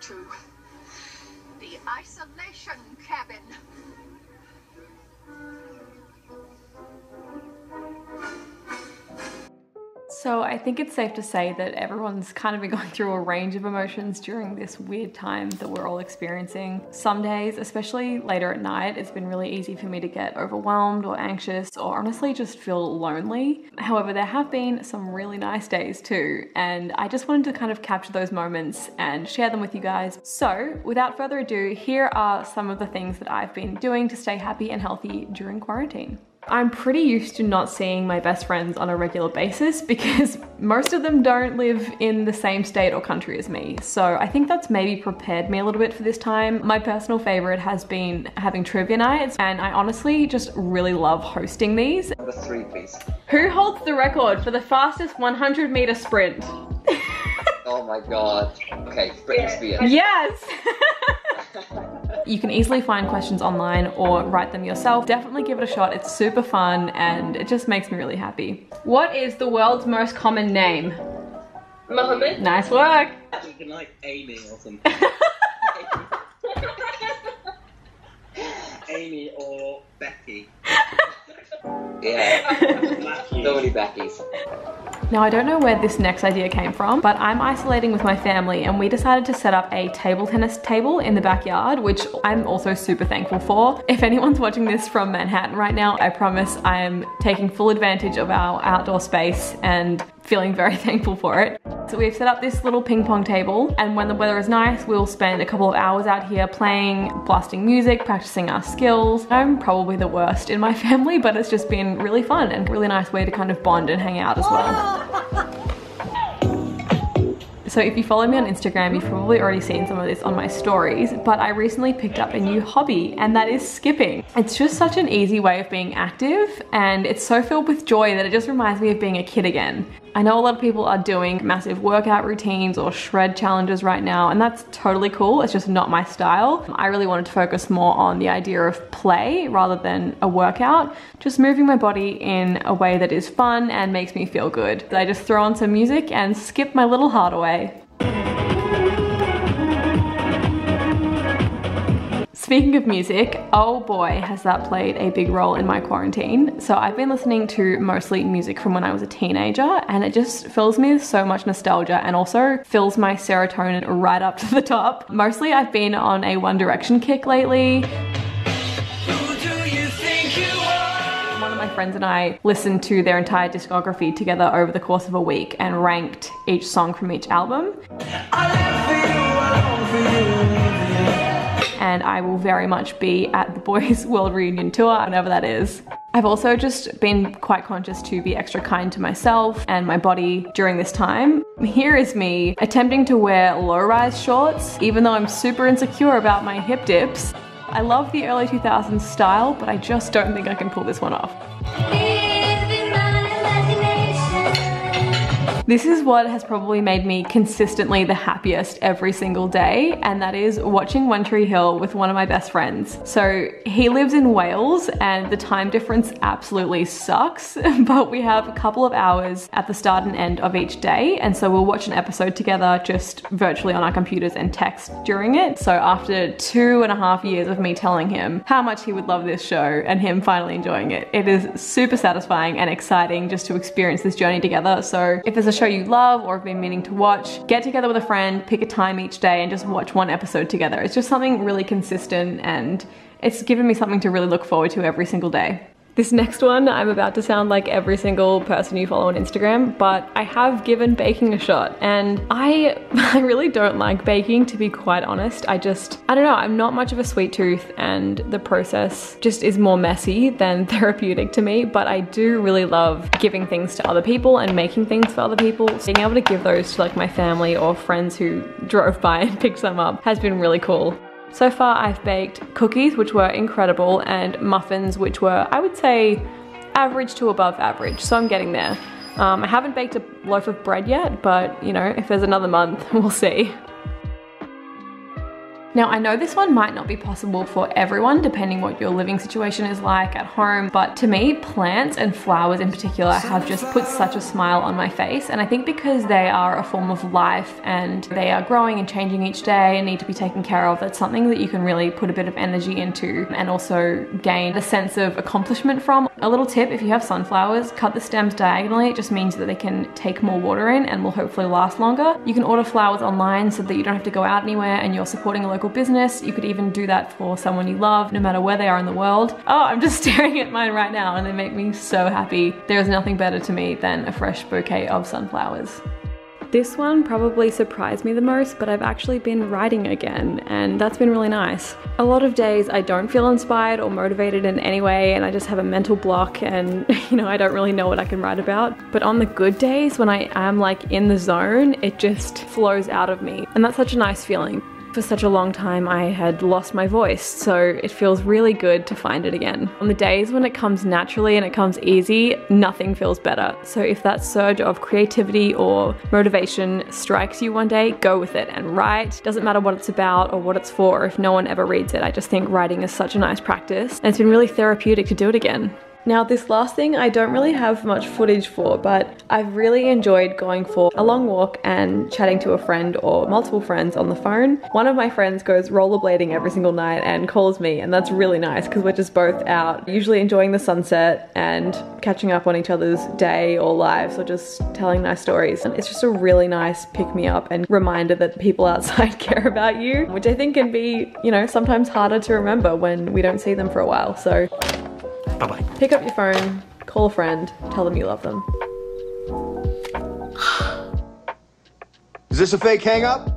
to the isolation cabin. So I think it's safe to say that everyone's kind of been going through a range of emotions during this weird time that we're all experiencing. Some days, especially later at night, it's been really easy for me to get overwhelmed or anxious or honestly just feel lonely. However, there have been some really nice days too, and I just wanted to kind of capture those moments and share them with you guys. So without further ado, here are some of the things that I've been doing to stay happy and healthy during quarantine. I'm pretty used to not seeing my best friends on a regular basis because most of them don't live in the same state or country as me. So I think that's maybe prepared me a little bit for this time. My personal favorite has been having trivia nights, and I honestly just really love hosting these. Number 3, please. Who holds the record for the fastest 100-meter sprint? Oh my god. Okay, Britney Spears. Yes! You can easily find questions online or write them yourself. Definitely give it a shot. It's super fun and it just makes me really happy. What is the world's most common name? Mohammed. Nice work. Something like Amy or something. Amy or Becky. Yeah. So many Beckys. Now I don't know where this next idea came from, but I'm isolating with my family and we decided to set up a table tennis table in the backyard, which I'm also super thankful for. If anyone's watching this from Manhattan right now, I promise I'm taking full advantage of our outdoor space and feeling very thankful for it. So we've set up this little ping pong table, and when the weather is nice, we'll spend a couple of hours out here playing, blasting music, practicing our skills. I'm probably the worst in my family, but it's just been really fun and a really nice way to kind of bond and hang out as well. So if you follow me on Instagram, you've probably already seen some of this on my stories, but I recently picked up a new hobby, and that is skipping. It's just such an easy way of being active, and it's so filled with joy that it just reminds me of being a kid again. I know a lot of people are doing massive workout routines or shred challenges right now, and that's totally cool. It's just not my style. I really wanted to focus more on the idea of play rather than a workout, just moving my body in a way that is fun and makes me feel good. I just throw on some music and skip my little heart away. Speaking of music, oh boy, has that played a big role in my quarantine. So I've been listening to mostly music from when I was a teenager, and it just fills me with so much nostalgia and also fills my serotonin right up to the top. Mostly I've been on a One Direction kick lately. One of my friends and I listened to their entire discography together over the course of a week and ranked each song from each album. And I will very much be at the boys' world reunion tour, whenever that is. I've also just been quite conscious to be extra kind to myself and my body during this time. Here is me attempting to wear low-rise shorts, even though I'm super insecure about my hip dips. I love the early 2000s style, but I just don't think I can pull this one off. This is what has probably made me consistently the happiest every single day, and that is watching One Tree Hill with one of my best friends. So he lives in Wales and the time difference absolutely sucks, but we have a couple of hours at the start and end of each day, and so we'll watch an episode together just virtually on our computers and text during it. So after 2.5 years of me telling him how much he would love this show and him finally enjoying it, it is super satisfying and exciting just to experience this journey together. So if there's a show you love or have been meaning to watch, get together with a friend, pick a time each day and just watch one episode together. It's just something really consistent, and it's given me something to really look forward to every single day. This next one, I'm about to sound like every single person you follow on Instagram, but I have given baking a shot, and I really don't like baking, to be quite honest. I don't know, I'm not much of a sweet tooth, and the process just is more messy than therapeutic to me, but I do really love giving things to other people and making things for other people. So being able to give those to like my family or friends who drove by and picked some up has been really cool. So far I've baked cookies, which were incredible, and muffins, which were, I would say, average to above average, so I'm getting there. I haven't baked a loaf of bread yet, but you know, if there's another month, we'll see. Now, I know this one might not be possible for everyone, depending what your living situation is like at home, but to me, plants and flowers in particular have just put such a smile on my face. And I think because they are a form of life and they are growing and changing each day and need to be taken care of, that's something that you can really put a bit of energy into and also gain the sense of accomplishment from. A little tip, if you have sunflowers, cut the stems diagonally. It just means that they can take more water in and will hopefully last longer. You can order flowers online so that you don't have to go out anywhere and you're supporting a local business. You could even do that for someone you love, no matter where they are in the world. Oh, I'm just staring at mine right now and they make me so happy. There is nothing better to me than a fresh bouquet of sunflowers. This one probably surprised me the most, but I've actually been writing again, and that's been really nice. A lot of days I don't feel inspired or motivated in any way, and I just have a mental block and, you know, I don't really know what I can write about. But on the good days, when I am like in the zone, it just flows out of me, and that's such a nice feeling. For such a long time I had lost my voice, so it feels really good to find it again. On the days when it comes naturally and it comes easy, nothing feels better. So if that surge of creativity or motivation strikes you one day, go with it and write. Doesn't matter what it's about or what it's for if no one ever reads it. I just think writing is such a nice practice, and it's been really therapeutic to do it again. Now, this last thing I don't really have much footage for, but I've really enjoyed going for a long walk and chatting to a friend or multiple friends on the phone. One of my friends goes rollerblading every single night and calls me, and that's really nice because we're just both out, usually enjoying the sunset and catching up on each other's day or lives or just telling nice stories. And it's just a really nice pick-me-up and reminder that people outside care about you, which I think can be, you know, sometimes harder to remember when we don't see them for a while. So bye-bye. Pick up your phone, call a friend, tell them you love them. Is this a fake hang-up?